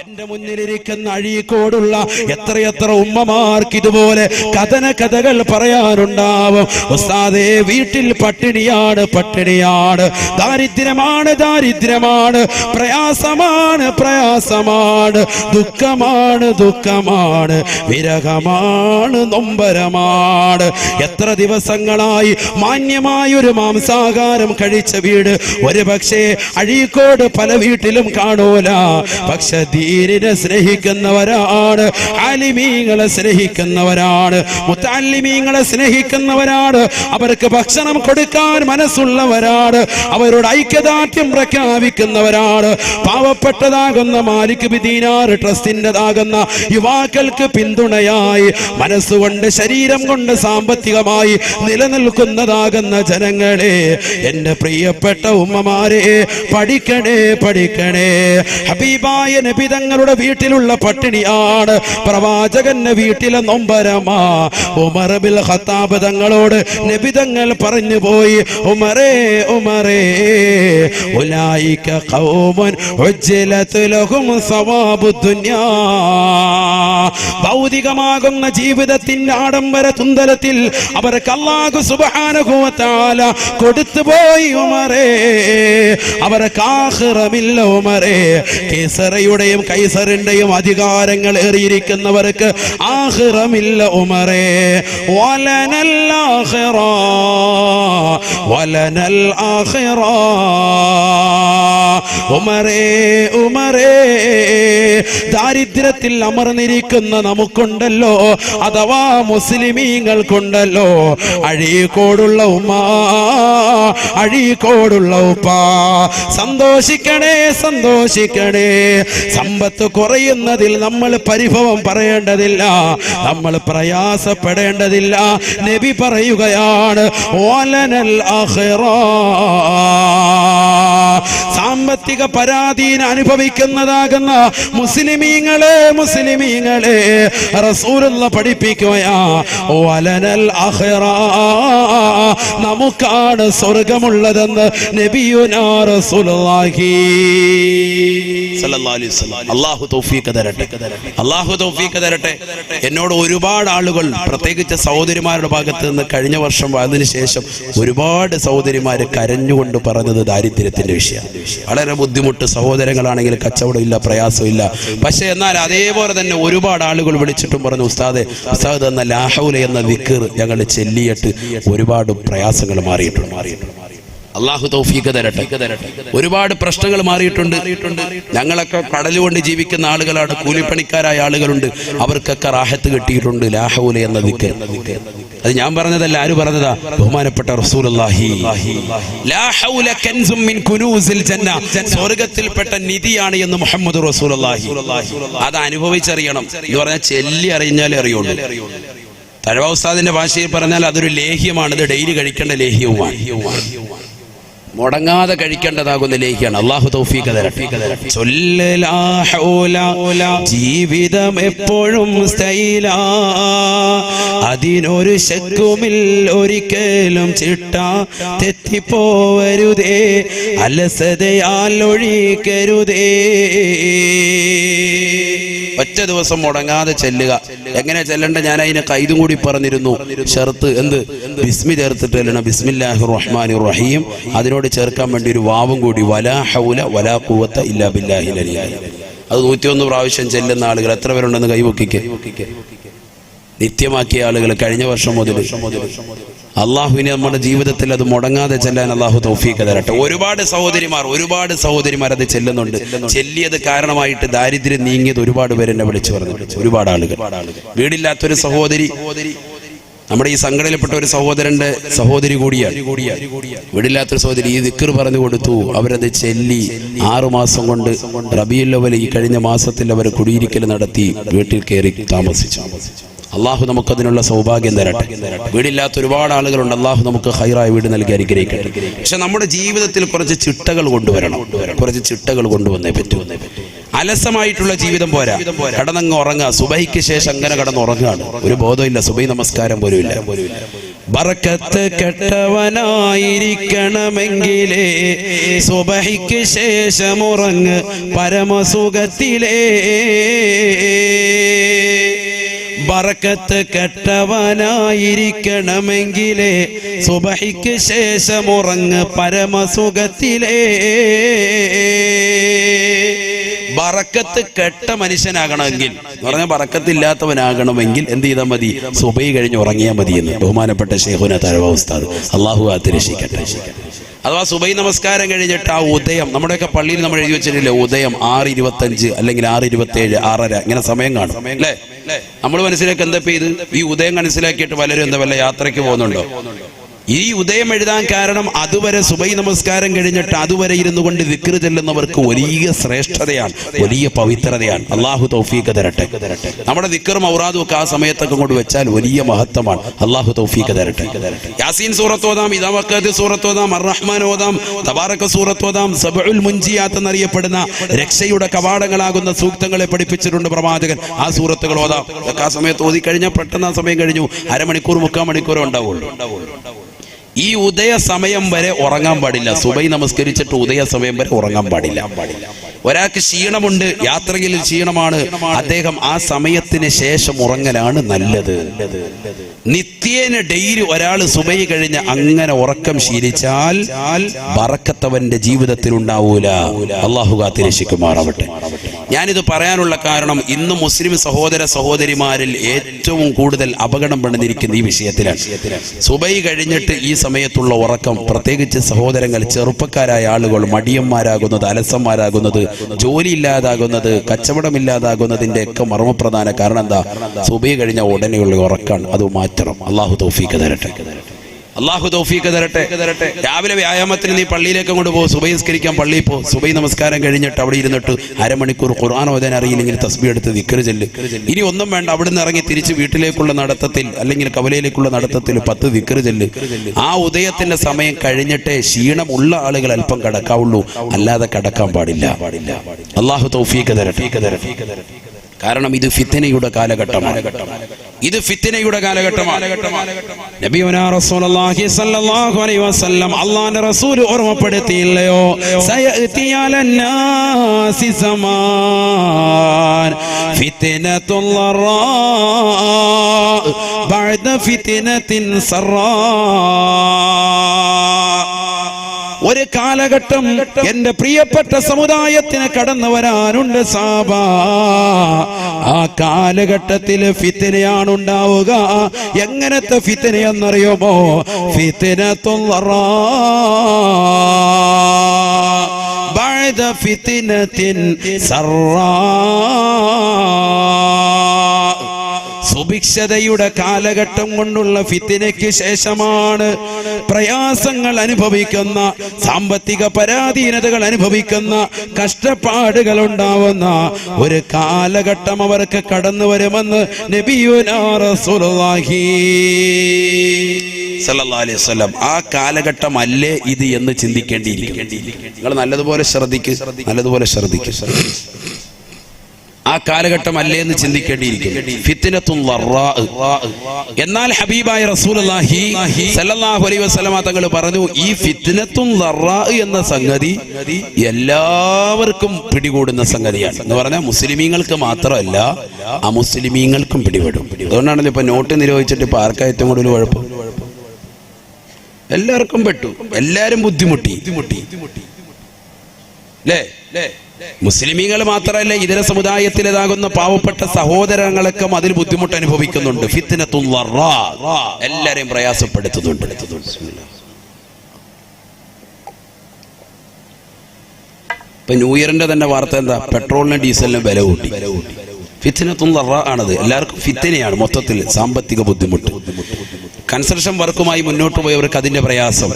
എന്റെ മുന്നിലിരിക്കുന്ന അഴീക്കോടുള്ള എത്രയെത്ര ഉമ്മമാർക്ക് ഇതുപോലെ കഥകൾ പറയാനുണ്ടാവും. ഉസ്താദേ, വീട്ടിൽ പട്ടിണിയാണ്, ദാരിദ്ര്യമാണ്, പ്രയാസമാണ്, ദുഃഖമാണ്, വിരഹമാണ്, നൊമ്പരമാണ്. എത്ര ദിവസങ്ങളായി മാന്യമായൊരു മാംസാഹാരം കഴിച്ച വീട് ഒരു പക്ഷേ അഴീക്കോട് പല വീട്ടിലും കാണൂല. പക്ഷെ ദീനിനെ സ്നേഹിക്കുന്നവരാണ്, ആലിമീങ്ങളെ സ്നേഹിക്കുന്നവരാണ്, മുത്തഅല്ലിമീങ്ങളെ സ്നേഹിക്കുന്നവരാണ്, അവർക്ക് ഭക്ഷണം കൊടുക്കാൻ മനസ്സുള്ളവരാണ്, അവരോട് ഐക്യദാർഢ്യം പ്രഖ്യാപിക്കുന്നവരാണ്. പാവപ്പെട്ടതാകുന്ന മാലിക് ബിൻ ദീനാർ ട്രസ്റ്റിൻ്റെതാകുന്ന യുവാക്കൾക്ക് പിന്തുണയായി മനസ്സുകൊണ്ട് ശരീരം കൊണ്ട് സാമ്പത്തികമായി നിലനിൽക്കുന്നതാകുന്ന ജനങ്ങളെ, എന്റെ പ്രിയപ്പെട്ട ഉമ്മമാരെ, പഠിക്കണേ. ഹബീബായ നബി തങ്ങളുടെ വീട്ടിലുള്ള പട്ടിണിയാണ്, പ്രവാചകന്റെ വീട്ടിലെ നൊമ്പരമാ. ഉമർ ബിൻ ഖത്താബ് തങ്ങളോട് നബി തങ്ങൾ പറഞ്ഞു പോയി, ഉമറേ ഉലൈക ഖൗമുൻ ഉജ്ജിലത് ലഹും സവാബുദ് ദുനിയാ. ഭൗതികമാകുന്ന ജീവിതത്തിന്റെ ആഡംബര തുന്തലത്തിൽ അവർക്ക് അല്ലാഹു സുബ്ഹാനഹു വ തആല കൊടുത്തുപോയി ഉമറേ, അവർക്ക് ആഖിറമില്ല ഉമറേ. കേസറയുടെയും കൈസറിന്റെയും അധികാരങ്ങൾ ഏറിയിരിക്കുന്നവർക്ക് ആഖിറമില്ല ഉമറേ. വലനൽ ആഖിറ ഉമറേ, ദാരിദ്ര്യത്തിൽ അമർന്നിരിക്കുന്ന നമുക്കുണ്ടല്ലോ, അഥവാ മുസ്ലിമീങ്ങൾക്കുണ്ടല്ലോ, അഴീക്കോടുള്ള ഉമ്മ, അഴീക്കോടുള്ള ഉപ്പ, സന്തോഷിക്കണേ. സമ്പത്ത് കുറയുന്നതിൽ നമ്മൾ പരിഭവം പറയേണ്ടതില്ല, നമ്മൾ പ്രയാസപ്പെടേണ്ടതില്ല. നബി പറയുകയാണ്, വലനൽ ആഖിറ. സാമ്പത്തിക പരാധീന അനുഭവിക്കുന്നതാകുന്ന മുസ്ലിമീങ്ങളെ റസൂലുള്ള പഠിപ്പിക്കുകയാ, വലനൽ ആഖിറ, നമുക്കാണ് സ്വർഗമുള്ളതെന്ന് നബിയുനാ റസൂലുള്ളാഹി സ്വല്ലല്ലാഹു അലൈഹി വസല്ലം. അല്ലാഹു തൗഫീഖ് തരട്ടെ. എന്നോട് ഒരുപാട് ആളുകൾ, പ്രത്യേകിച്ച് സഹോദരിമാരുടെ ഭാഗത്ത് നിന്ന് കഴിഞ്ഞ വർഷം അതിനു ശേഷം ഒരുപാട് സഹോദരിമാര് കരഞ്ഞുകൊണ്ട് പറഞ്ഞത് ദാരിദ്ര്യത്തിന്റെ വിഷയം. വളരെ ബുദ്ധിമുട്ട്, സഹോദരങ്ങളാണെങ്കിൽ കച്ചവടമില്ല, പ്രയാസമില്ല. പക്ഷെ എന്നാൽ അതേപോലെ തന്നെ ഒരുപാട് ആളുകൾ വിളിച്ചിട്ടും പറഞ്ഞു, ഉസ്താദ് എന്ന ലാ ഹൗല എന്ന ദിക്ർ ഞങ്ങൾ ചെല്ലിയിട്ട് ഒരുപാട് പ്രയാസങ്ങൾ മാറിയിട്ടുണ്ട്. അല്ലാഹു തൗഫീഖ് തരട്ടെ. ഒരുപാട് പ്രശ്നങ്ങൾ മാറിയിട്ടുണ്ട്. ഞങ്ങളൊക്കെ കടലുകൊണ്ട് ജീവിക്കുന്ന ആളുകളാണ്, കൂലിപ്പണിക്കാരായ ആളുകളുണ്ട്, അവർക്കൊക്കെ റാഹത്ത് കിട്ടിയിട്ടുണ്ട്. ലാ ഹൗല എന്ന ദിക്ർ, അത് ഞാൻ പറഞ്ഞതല്ല, ആര് പറഞ്ഞതാ? ബഹുമാനപ്പെട്ട റസൂലുള്ളാഹി. ലാ ഹൗല കൻസും മിൻ കുനൂസിൽ ജന്ന, സ്വർഗ്ഗത്തിൽപ്പെട്ട നിധിയാണ് എന്ന് മുഹമ്മദ് റസൂലുള്ളാഹി. അത് അനുഭവിച്ചറിയണം എന്ന് പറഞ്ഞാൽ ചെല്ലി അറിഞ്ഞാലേ അറിയുള്ളൂ. തഴവ ഉസ്താദിന്റെ ഭാഷയിൽ പറഞ്ഞാൽ അതൊരു ലേഹ്യമാണ്, ഇത് ഡെയിലി കഴിക്കേണ്ട ലേഹ്യവുമാണ്, മുടങ്ങാതെ കഴിക്കേണ്ടതാകുന്ന ലേഖ്യാണ്. അല്ലാഹു തൗഫീഖ് തരട്ടെ. ജീവിതം എപ്പോഴും സ്റ്റൈല, അതിനൊരു ശക്കുമിൽ ഒരിക്കലും ചിട്ട തെറ്റിപ്പോവരുതേ, അലസതയാൽ ഒഴിക്കരുതേ. ഒറ്റ ദിവസം മുടങ്ങാതെ ചെല്ലുക. എങ്ങനെ ചെല്ലണ്ട? ഞാൻ അതിനെ കൈതും കൂടി പറഞ്ഞിരുന്നു. ഷർത്ത് എന്ത്? ബിസ്മി ചേർത്തിട്ട് ചെല്ലണം. ബിസ്മില്ലാഹിർ റഹ്മാനിർ റഹീം. അതിനോട് ചേർക്കാൻ വേണ്ടി ഒരു വാവും കൂടി, വലാ ഹൗല വലാ ഖുവത ഇല്ലാ ബില്ലാഹിൽ അലിയ്യിൽ അസീം. അത് 101 പ്രാവശ്യം ചെല്ലുന്ന ആളുകൾ എത്ര പേരുണ്ടെന്ന് കൈവക്കിക്ക്. നിത്യമാക്കിയ ആളുകൾ കഴിഞ്ഞ വർഷം മുതൽ. അള്ളാഹുവിനെ നമ്മുടെ ജീവിതത്തിൽ അത് മുടങ്ങാതെ ചെല്ലാൻ അള്ളാഹു തൗഫീഖ് തരട്ടെ. ഒരുപാട് സഹോദരിമാർ അത് ചെല്ലുന്നുണ്ട്. ചെല്ലിയത് കാരണമായിട്ട് ദാരിദ്ര്യം നീങ്ങിയത് ഒരുപാട് പേര് എന്നെ വിളിച്ചു പറഞ്ഞു. ഒരുപാട് ആളുകൾ. വീടില്ലാത്തൊരു സഹോദരി, നമ്മുടെ ഈ സംഘടനയിൽപ്പെട്ട ഒരു സഹോദരന്റെ സഹോദരി കൂടിയാണ്. വീടില്ലാത്തൊരു സഹോദരി ഈ ദിക്ർ പറഞ്ഞു കൊടുത്തു. അവരത് ചെല്ലി 6 മാസം കൊണ്ട് റബീഉൽ അവ്വൽ ഈ കഴിഞ്ഞ മാസത്തിൽ അവർ കുടിയിരിക്കൽ നടത്തി വീട്ടിൽ കയറി താമസിച്ചു. അള്ളാഹു നമുക്കതിനുള്ള സൗഭാഗ്യം തരട്ടെ. വീടില്ലാത്ത ഒരുപാട് ആളുകളുണ്ട്. അള്ളാഹു നമുക്ക് ഹൈറായ വീട് നൽകി അനുഗ്രഹിക്കട്ടെ. പക്ഷെ നമ്മുടെ ജീവിതത്തിൽ കുറച്ച് ചിട്ടകൾ കൊണ്ടുവരണം. കുറച്ച് ചിട്ടകൾ കൊണ്ടുവന്നേ പറ്റൂ. അലസമായിട്ടുള്ള ജീവിതം പോരാ. കടന്നങ്ങ് ഉറങ്ങുക. സുബഹിക്ക് ശേഷം അങ്ങനെ കടന്നുറങ്ങുകയാണ്. ഒരു ബോധമില്ല. സുബഹി നമസ്കാരം പോലും ഇല്ല. ബറക്കത്ത് കെട്ടവനായിരിക്കണമെങ്കിലേ സുബഹിക്ക് ശേഷമുറങ്ങ് പരമസുഖത്തിലേ. ബറക്കത്ത് കെട്ടവനായിരിക്കണമെങ്കിലേ സുബഹിക്ക് ശേഷമുറങ്ങ് പരമസുഖത്തിലേ. ബറക്കത്ത് കെട്ട മനുഷ്യനാകണമെങ്കിൽ എന്ന് പറഞ്ഞാൽ ബറക്കത്തില്ലാത്തവനാകണമെങ്കിൽ എന്ത് ചെയ്താൽ മതി? സുബഹി കഴിഞ്ഞ് ഉറങ്ങിയാൽ മതി എന്ന് ബഹുമാനപ്പെട്ട ശൈഖുന തഴവ ഉസ്താദ്, അള്ളാഹു കാത്തുരക്ഷിക്കട്ടെ. അഥവാ സുബഹി നമസ്കാരം കഴിഞ്ഞിട്ട് ആ ഉദയം, നമ്മുടെയൊക്കെ പള്ളിയിൽ നമ്മൾ എഴുതി വെച്ചിട്ടില്ലേ, ഉദയം 6:25 അല്ലെങ്കിൽ 6:27, 6:30 ഇങ്ങനെ സമയം കാണും അല്ലേ? നമ്മൾ മനസ്സിലാക്കി എന്താ ഇത്? ഈ ഉദയം മനസ്സിലാക്കിയിട്ട് പലരും എന്താ വല്ല യാത്രയ്ക്ക് പോകുന്നുണ്ടോ? ഈ ഉദയം എഴുതാൻ കാരണം അതുവരെ സുബഹി നമസ്കാരം കഴിഞ്ഞിട്ട് അതുവരെ ഇരുന്നു കൊണ്ട് ദിക്ർ ചെല്ലുന്നവർക്ക് വലിയ ശ്രേഷ്ഠതയാണ്, വലിയ പവിത്രതയാണ്. അള്ളാഹു തൗഫീഖ് തരട്ടെ. നമ്മുടെ ദിക്റും ഔറാദും ഒക്കെ ആ സമയത്തൊക്കെ കൊണ്ട് വെച്ചാൽ വലിയ മഹത്വമാണ്. അള്ളാഹു തൗഫീഖ് തരട്ടെ. യാസീൻ സൂറത്ത് ഓതാം, ഇദാ വഖഅത്ത് സൂറത്ത് ഓതാം, അർ-റഹ്മാൻ ഓതാം, തബാറക സൂറത്ത് ഓതാം. സബ്ഉൽ മുൻജിയാത്ത് എന്നറിയപ്പെടുന്ന രക്ഷയുടെ കവാടങ്ങളാകുന്ന സൂക്തങ്ങളെ പഠിപ്പിച്ചിട്ടുണ്ട് പ്രവാചകൻ. ആ സൂറത്തുകൾ ഓതാം. ആ സമയത്ത് ഓതി കഴിഞ്ഞാൽ പെട്ടെന്ന് ആ സമയം കഴിഞ്ഞു. അരമണിക്കൂർ 3/4 മണിക്കൂറേ ഉണ്ടാവുള്ളൂ. ഈ ഉദയ സമയം വരെ ഉറങ്ങാൻ പാടില്ല. സുബഹി നമസ്കരിച്ചിട്ട് ഉദയ സമയം വരെ ഉറങ്ങാൻ പാടില്ല. ഒരാൾക്ക് ക്ഷീണമുണ്ട്, യാത്രയിൽ ക്ഷീണമാണ്, അദ്ദേഹം ആ സമയത്തിന് ശേഷം ഉറങ്ങലാണ് നല്ലത്. നിത്യേന ഡെയിലി ഒരാൾ സുബഹി കഴിഞ്ഞ് അങ്ങനെ ഉറക്കം ശീലിച്ചാൽ ബറക്കത്തവന്റെ ജീവിതത്തിൽ ഉണ്ടാവൂല. അള്ളാഹു കാത്തിരക്ഷിക്കുമാറാവട്ടെ. ഞാനിത് പറയാനുള്ള കാരണം ഇന്ന് മുസ്ലിം സഹോദര സഹോദരിമാരിൽ ഏറ്റവും കൂടുതൽ അപകടം പെടുന്നിരിക്കുന്ന ഈ വിഷയത്തിലാണ്. സുബഹി കഴിഞ്ഞിട്ട് ഈ സമയത്തുള്ള ഉറക്കം, പ്രത്യേകിച്ച് സഹോദരങ്ങൾ, ചെറുപ്പക്കാരായ ആളുകൾ മടിയന്മാരാകുന്നത്, അലസന്മാരാകുന്നത്, ജോലി ഇല്ലാതാകുന്നത്, കച്ചവടമില്ലാതാകുന്നതിന്റെ ഒക്കെ മർമ്മപ്രധാന കാരണം എന്താ? സുബഹി കഴിഞ്ഞ ഉടനെയുള്ള ഉറക്കാണ്. അത് മാറ്റണം. അള്ളാഹു തൗഫീഖ് തരട്ടെ. അള്ളാഹു തൗഫീഖ് തരട്ടെ. രാവിലെ വ്യായാമത്തിന് നീ പള്ളിയിലേക്ക് കൊണ്ട് പോകും, സുബഹി നിസ്കരിക്കാൻ പള്ളിയിൽ പോ. സുബഹി നമസ്കാരം കഴിഞ്ഞിട്ട് അവിടെ ഇരുന്നിട്ട് അരമണിക്കൂർ ഖുർആൻ ഓതാൻ അറിയില്ലെങ്കിൽ തസ്ബീഹ് എടുത്ത് ദിക്ർ ചെല്ല്. ഇനി ഒന്നും വേണ്ട, അവിടുന്ന് ഇറങ്ങി തിരിച്ച് വീട്ടിലേക്കുള്ള നടത്തത്തിൽ അല്ലെങ്കിൽ കവലയിലേക്കുള്ള നടത്തത്തിൽ 10 ദിക്ർ ചെല്ല്. ആ ഉദയത്തിന്റെ സമയം കഴിഞ്ഞിട്ടേ ക്ഷീണമുള്ള ആളുകൾ അല്പം കടക്കാവുള്ളൂ, അല്ലാതെ കടക്കാൻ പാടില്ല. അള്ളാഹു തൗഫീഖ് തരട്ടെ. കാരണം ഇത് ഫിത്നയുടെ കാലഘട്ടമാണ്. ഇത് ഫിത്നയുടെ കാലഘട്ടമാണ്. നബിയുനാ റസൂലുള്ളാഹി സ്വല്ലല്ലാഹു അലൈഹി വസല്ലം അല്ലാഹുവിന്റെ റസൂൽ ഓർമ്മപ്പെടുത്തിയില്ലയോ? സയഅതി അലന്നാസി സമാൻ ഫിത്നത്തുൽ ററാ ബഅദ ഫിത്നത്തിൻ സറാ. ഒരു കാലഘട്ടം എന്റെ പ്രിയപ്പെട്ട സമുദായത്തിന് കടന്നു വരാനുണ്ട് സാബ. ആ കാലഘട്ടത്തിൽ ഫിത്നയാണ് ഉണ്ടാവുക. എങ്ങനത്തെ ഫിത്നയെന്നറിയുമോ? ഫിത്നത്തുൽ ററാ ബഅദ ഫിത്നത്തിൻ സറാ. സുഭിക്ഷതയുടെ കാലഘട്ടം കൊണ്ടുള്ള ഫിത്നയ്ക്ക് ശേഷമാണ് പ്രയാസങ്ങൾ അനുഭവിക്കുന്ന, സാമ്പത്തിക പരാധീനതകൾ അനുഭവിക്കുന്ന, കഷ്ടപ്പാടുകൾ ഉണ്ടാവുന്ന ഒരു കാലഘട്ടം അവർക്ക് കടന്നു വരുമെന്ന് നബിയുനാ റസൂലുള്ളാഹി സല്ലല്ലാഹു അലൈഹി വസല്ലം. ആ കാലഘട്ടം അല്ലേ ഇത് എന്ന് ചിന്തിക്കേണ്ടിയിരിക്കും. നിങ്ങൾ നല്ലതുപോലെ ശ്രദ്ധിക്കുക. ആ കാലഘട്ടം അല്ലേ എന്ന് ചിന്തിക്കേണ്ടിയിരിക്കും. ഫിത്നത്തുൽ ററാ. എന്നാൽ ഹബീബായ റസൂലുള്ളാഹി സല്ലല്ലാഹു അലൈഹി വസല്ലം തങ്ങൾ പറഞ്ഞു, ഈ ഫിത്നത്തുൽ ററാ എന്ന സംഗതി എല്ലാവർക്കും പിടികൂടുന്ന സംഗതിയാണ്. എന്ന് പറഞ്ഞാൽ മുസ്ലിമീങ്ങൾക്ക് മാത്രമല്ല, അമുസ്ലിമീങ്ങൾക്കും പിടിപെടും. അതുകൊണ്ടാണല്ലോ ഇപ്പൊ നോട്ട് നിരോധിച്ചിട്ട് ഇപ്പൊ ആർക്കാ ഏറ്റവും കൂടുതൽ കുഴപ്പം? എല്ലാവർക്കും പെട്ടു, എല്ലാരും ബുദ്ധിമുട്ടി അല്ലേ? മുസ്ലിമീങ്ങൾ മാത്രമല്ല, ഇതര സമുദായത്തിലേതാകുന്ന പാവപ്പെട്ട സഹോദരങ്ങളൊക്കെ അതിൽ ബുദ്ധിമുട്ട് അനുഭവിക്കുന്നുണ്ട്. ഫിത്നത്തുൽ ററാ എല്ലാരെയും പ്രയാസപ്പെടുത്തുന്നുണ്ട്. ഇപ്പൊ ന്യൂ ഇയറിന്റെ തന്നെ വാർത്ത എന്താ? പെട്രോളിനും ഡീസലിനും വില കൂട്ടി. ഫിത്നത്തുൽ ററാ ആണത്. എല്ലാവർക്കും ഫിത്നയാണ് മൊത്തത്തിൽ. സാമ്പത്തിക ബുദ്ധിമുട്ട്, കൺസ്ട്രക്ഷൻ വർക്കുമായി മുന്നോട്ട് പോയവർക്ക് അതിന്റെ പ്രയാസം.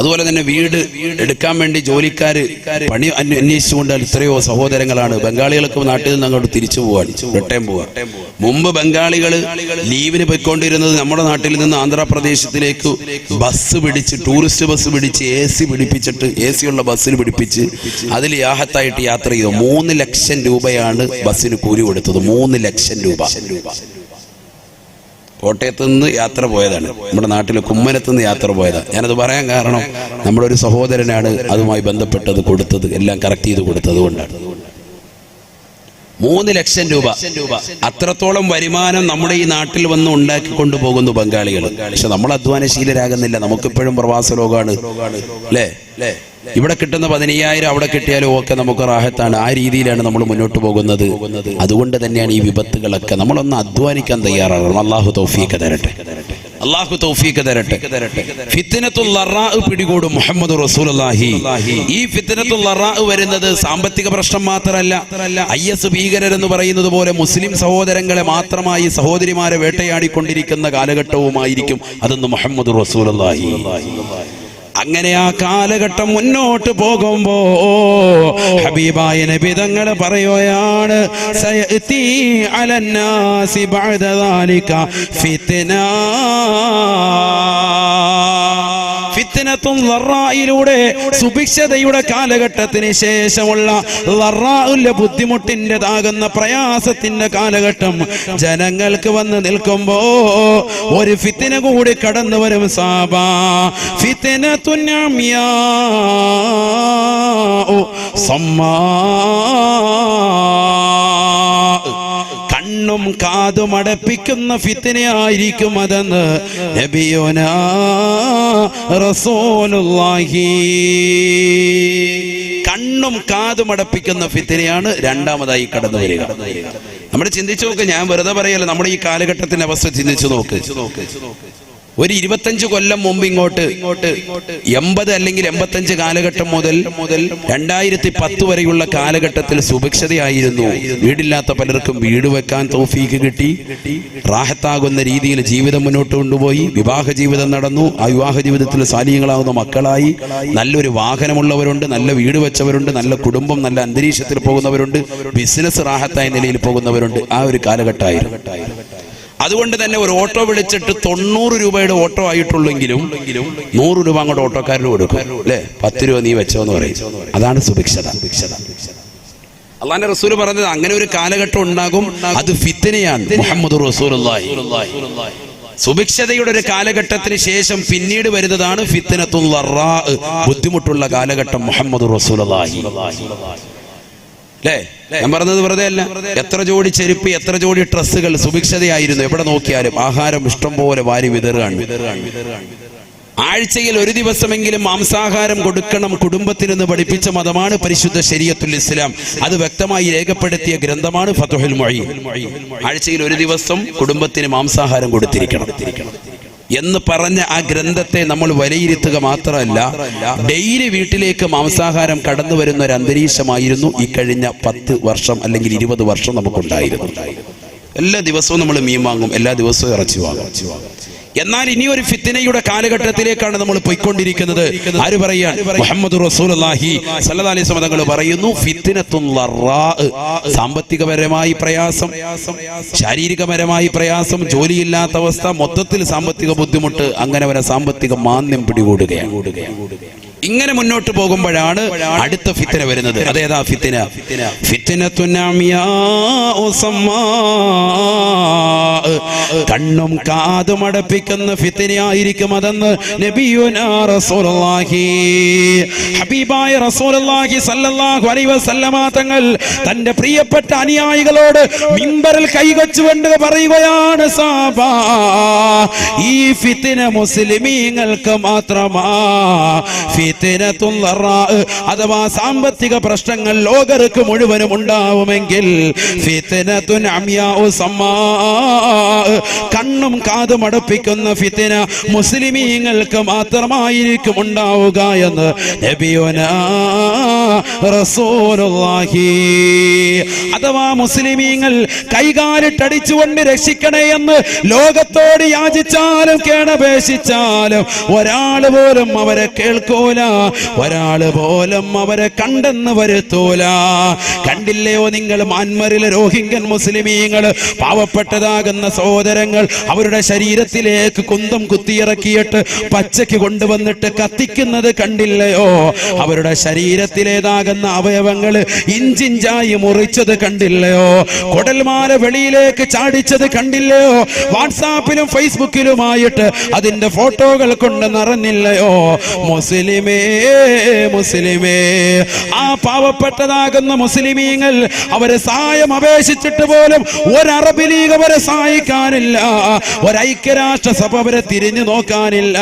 അതുപോലെ തന്നെ വീട് എടുക്കാൻ വേണ്ടി ജോലിക്കാര് പണി അന്വേഷിച്ചുകൊണ്ട് എത്രയോ സഹോദരങ്ങളാണ്. ബംഗാളികൾക്ക് നാട്ടിൽ നിന്ന് അങ്ങോട്ട് തിരിച്ചു പോവാൻ, റിട്ടേൺ പോവാൻ. മുമ്പ് ബംഗാളികൾ ലീവിന് പോയിക്കൊണ്ടിരുന്നത് നമ്മുടെ നാട്ടിൽ നിന്ന് ആന്ധ്രാപ്രദേശത്തിലേക്ക് ബസ് പിടിച്ച്, ടൂറിസ്റ്റ് ബസ് പിടിച്ച്, AC പിടിപ്പിച്ചിട്ട്, AC ഉള്ള ബസ്സിൽ പിടിപ്പിച്ച് അതിൽ യാഹത്തായിട്ട് യാത്ര ചെയ്തു. 3 ലക്ഷം രൂപയാണ് ബസ്സിന് കൂലി കൊടുത്തത്. 3 ലക്ഷം രൂപ. കോട്ടയത്ത് നിന്ന് യാത്ര പോയതാണ്, നമ്മുടെ നാട്ടിൽ കുമ്മനത്ത് നിന്ന് യാത്ര പോയതാണ്. ഞാനത് പറയാൻ കാരണം നമ്മുടെ ഒരു സഹോദരനാണ് അതുമായി ബന്ധപ്പെട്ടത് കൊടുത്തത്, എല്ലാം കറക്റ്റ് ചെയ്ത് കൊടുത്തത് കൊണ്ടാണ്. 3 ലക്ഷം രൂപ അത്രത്തോളം വരുമാനം നമ്മുടെ ഈ നാട്ടിൽ വന്ന് ഉണ്ടാക്കി കൊണ്ടുപോകുന്നു ബംഗാളികൾ. പക്ഷെ നമ്മൾ അധ്വാനശീലരാകുന്നില്ല, നമുക്കിപ്പോഴും പ്രവാസ ലോകമാണ് അല്ലേ. ഇവിടെ കിട്ടുന്ന 15,000 അവിടെ കിട്ടിയാലും ഒക്കെ നമുക്ക് റാഹത്താണ്. ആ രീതിയിലാണ് നമ്മൾ മുന്നോട്ട് പോകുന്നത്. അതുകൊണ്ട് തന്നെയാണ് ഈ വിപത്തുകളൊക്കെ. നമ്മളൊന്ന് അധ്വാനിക്കാൻ തയ്യാറാകണം. അള്ളാഹു തൗഫീഖ് തരട്ടെ, അള്ളാഹു തൗഫീഖ് തരട്ടെ. ഫിത്നത്തുൽ ലറാ പിടികൂടും മുഹമ്മദ് റസൂലുള്ളാഹി. ഈ ഫിത്നത്തുൽ ലറാ വരുന്നത് സാമ്പത്തിക പ്രശ്നം മാത്രമല്ല, IS ഭീകരരെന്ന് പറയുന്നത് പോലെ മുസ്ലിം സഹോദരങ്ങളെ മാത്രമായി സഹോദരിമാരെ വേട്ടയാടിക്കൊണ്ടിരിക്കുന്ന കാലഘട്ടവുമായിരിക്കും അതെന്ന് മുഹമ്മദ് റസൂലുള്ളാഹി. അങ്ങനെ ആ കാലഘട്ടം മുന്നോട്ട് പോകുമ്പോ ഹബീബായ നബി തങ്ങൾ പറയുകയാണ്, സയഅതി അലന്നാസി ബഅദ ദാലിക ഫിത്ന. ഫിത്നത്തുൽ ലറായിലൂടെ സുഭിക്ഷതയുടെ കാലഘട്ടത്തിന് ശേഷമുള്ള ലറാഉൽ ബുദ്ധിമുട്ടിൻ്റെതാകുന്ന പ്രയാസത്തിന്റെ കാലഘട്ടം ജനങ്ങൾക്ക് വന്ന് നിൽക്കുമ്പോ ഒരു ഫിത്ന കൂടി കടന്നു വരും. സാബാ ഫിത്നത്തുൻ അമിയാ സമ്മാ, കണ്ണും കാതും അടപ്പിക്കുന്ന ഫിത്നയായിരിക്കും അതെന്ന് നബിയുനാ റസൂലുള്ളാഹി. കണ്ണും കാതും അടപ്പിക്കുന്ന ഫിത്നയാണ് രണ്ടാമതായി കടന്നു വരിക. നമ്മൾ ചിന്തിച്ചു നോക്ക്, ഞാൻ വെറുതെ പറയല്ല, നമ്മുടെ ഈ കാലഘട്ടത്തിന്റെ അവസ്ഥ ചിന്തിച്ചു നോക്ക്. ഒരു 25 കൊല്ലം മുമ്പ് ഇങ്ങോട്ട് 80 അല്ലെങ്കിൽ 85 കാലഘട്ടം മുതൽ 2010 വരെയുള്ള കാലഘട്ടത്തിൽ സുഭിക്ഷതയായിരുന്നു. വീടില്ലാത്ത പലർക്കും വീട് വെക്കാൻ തൗഫീക്ക് കിട്ടി, റാഹത്താകുന്ന രീതിയിൽ ജീവിതം മുന്നോട്ട് കൊണ്ടുപോയി, വിവാഹ ജീവിതം നടന്നു. ആ വിവാഹ ജീവിതത്തിൽ സാലിഹ്യങ്ങളാകുന്ന മക്കളായി, നല്ലൊരു വാഹനമുള്ളവരുണ്ട്, നല്ല വീട് വെച്ചവരുണ്ട്, നല്ല കുടുംബം, നല്ല അന്തരീക്ഷത്തിൽ പോകുന്നവരുണ്ട്, ബിസിനസ് റാഹത്തായ നിലയിൽ പോകുന്നവരുണ്ട്. ആ ഒരു കാലഘട്ടമായിരുന്നു. അതുകൊണ്ട് തന്നെ ഒരു ഓട്ടോ വിളിച്ചിട്ട് 90 രൂപയുടെ ഓട്ടോ ആയിട്ടുള്ളെങ്കിലും 100 രൂപ അങ്ങോട്ട് ഓട്ടോക്കാരന് കൊടുക്കും അല്ലെ. 10 രൂപ നീ വെച്ചോ എന്ന് പറയും. അതാണ് സുഭിക്ഷത. അള്ളാഹുവിന്റെ റസൂൽ പറഞ്ഞത് അങ്ങനെ ഒരു കാലഘട്ടം ഉണ്ടാകും, അത് ഫിത്നയാണ്. മുഹമ്മദ് റസൂലുള്ളാഹി. സുഭിക്ഷതയുടെ ഒരു കാലഘട്ടത്തിന് ശേഷം പിന്നീട് വരുന്നതാണ് ഫിത്നത്തുൽ ലറാ, ബുദ്ധിമുട്ടുള്ള കാലഘട്ടം. മുഹമ്മദ് റസൂലുള്ളാഹി അല്ലേ. ഞാൻ പറഞ്ഞത് വെറുതെ അല്ല. എത്ര ജോഡി ചെരുപ്പ്, എത്ര ജോഡി ഡ്രസ്സുകൾ സുഭിക്ഷതയായിരുന്നു. എവിടെ നോക്കിയാലും ആഹാരം ഇഷ്ടം പോലെ വാരി വിതറുകയാണ്. ആഴ്ചയിൽ ഒരു ദിവസമെങ്കിലും മാംസാഹാരം കൊടുക്കണം കുടുംബത്തിനെന്ന് പഠിപ്പിച്ച മതമാണ് പരിശുദ്ധ ശരീഅത്തുൽ ഇസ്ലാം. അത് വ്യക്തമായി രേഖപ്പെടുത്തിയ ഗ്രന്ഥമാണ് ഫത്ഹുൽ മുഈൻ. ആഴ്ചയിൽ ഒരു ദിവസം കുടുംബത്തിന് മാംസാഹാരം കൊടുത്തിരിക്കണം എന്ന് പറഞ്ഞ ആ ഗ്രന്ഥത്തെ നമ്മൾ വിലയിരുത്തുക മാത്രമല്ല, ഡെയിലി വീട്ടിലേക്ക് മാംസാഹാരം കടന്നു വരുന്ന ഒരു അന്തരീക്ഷമായിരുന്നു ഈ കഴിഞ്ഞ 10 വർഷം അല്ലെങ്കിൽ 20 വർഷം നമുക്കുണ്ടായിരുന്നു. എല്ലാ ദിവസവും നമ്മൾ മീൻ വാങ്ങും, എല്ലാ ദിവസവും ഇറച്ചി വാങ്ങും. എന്നാൽ ഇനി ഒരു ഫിത്നയുടെ കാലഘട്ടത്തിലേക്കാണ് നമ്മൾ പോയിക്കൊണ്ടിരിക്കുന്നത്. ആര് പറയാൻ? മുഹമ്മദ് റസൂലുള്ളാഹി സ്വല്ലല്ലാഹി അലൈഹി വസല്ലം തങ്ങൾ പറയുന്നു, ഫിത്നത്തുൽ ലറാ, സാമ്പത്തികപരമായി പ്രയാസം, ശാരീരികപരമായി പ്രയാസം, ജോലിയില്ലാത്ത അവസ്ഥ, മൊത്തത്തിൽ സാമ്പത്തിക ബുദ്ധിമുട്ട്, അങ്ങനെ വരെ സാമ്പത്തിക മാന്ദ്യം പിടികൂടുകയാണ്. ഇങ്ങനെ മുന്നോട്ട് പോകുമ്പോഴാണ് അടുത്ത ഫിത്ന വരുന്നത്. അതേതാ ഫിത്ന? ഫിത്നത്തുൻ അമിയാ സമ്മാ, കണ്ണും കാതും അടപ്പിക്കുന്ന ഫിത്നയായിരിക്കും അതെന്ന് നബിയുനാ റസൂലുള്ളാഹി. ഹബീബായ റസൂലുള്ളാഹി സ്വല്ലല്ലാഹു അലൈഹി വസല്ലമ തങ്ങൾ തന്റെ പ്രിയപ്പെട്ട അനുയായികളോട് മിമ്പറിൽ കൈവച്ചുകൊണ്ട് പറയുകയാണ്, സാബാ, ഈ ഫിത്ന മുസ്ലിമീങ്ങൾക്ക് മാത്രമാ. ഫിത്നത്തുൽ ലറാ അഥവാ സാമ്പത്തിക പ്രശ്നങ്ങൾ ലോകർക്ക് മുഴുവനും ഉണ്ടാവുമെങ്കിൽ ഫിത്നത്തുൻ അമിയാ സമ്മാ, കണ്ണും കാതും അടപ്പിക്കുന്ന ഫിത്ന മുസ്ലിമീങ്ങൾക്ക് മാത്രമായിരിക്കും ഉണ്ടാവുക എന്ന് നബിയുനാ റസൂലുള്ളാഹി. അഥവാ മുസ്ലിമീങ്ങൾ കൈകാലിട്ടടിച്ചുകൊണ്ട് രക്ഷിക്കണേ എന്ന് ലോകത്തോട് യാചിച്ചാലും കേണപേക്ഷിച്ചാലും ഒരാൾ പോലും അവരെ കേൾക്കൂല. ഒരാള് പോലും അവരെ കണ്ടെന്ന് വരുത്തൂല. കണ്ടില്ലയോ നിങ്ങൾ മ്യാൻമറിലെ റോഹിംഗ്യൻ മുസ്ലിമീങ്ങൾ, പാവപ്പെട്ടതാകുന്ന സഹോദരങ്ങൾ അവരുടെ ശരീരത്തിലേക്ക് കുന്തം കുത്തിയിറക്കിയിട്ട് പച്ചയ്ക്ക് കൊണ്ടുവന്നിട്ട് കത്തിക്കുന്നത് കണ്ടില്ലയോ? അവരുടെ ശരീരത്തിലേതാകുന്ന അവയവങ്ങൾ ഇഞ്ചിഞ്ചായി മുറിച്ചത് കണ്ടില്ലയോ? കുടൽമാല വെളിയിലേക്ക് ചാടിച്ചത് കണ്ടില്ലയോ? വാട്സാപ്പിലും ഫേസ്ബുക്കിലുമായിട്ട് അതിന്റെ ഫോട്ടോകൾ കൊണ്ട് നിറഞ്ഞില്ലയോ? മുസ്ലിമേ മുസ്ലിമേ, ആ പാവപ്പെട്ടതാകുന്ന മുസ്ലിമീങ്ങൾ അവരെ സഹായം അപേക്ഷിച്ചിട്ട് പോലും ഒരു അറബ് ലീഗ് അവരെ സഹായിക്കാനില്ല, ഒരു ഐക്യരാഷ്ട്ര സഭ അവരെ തിരിഞ്ഞു നോക്കാനില്ല.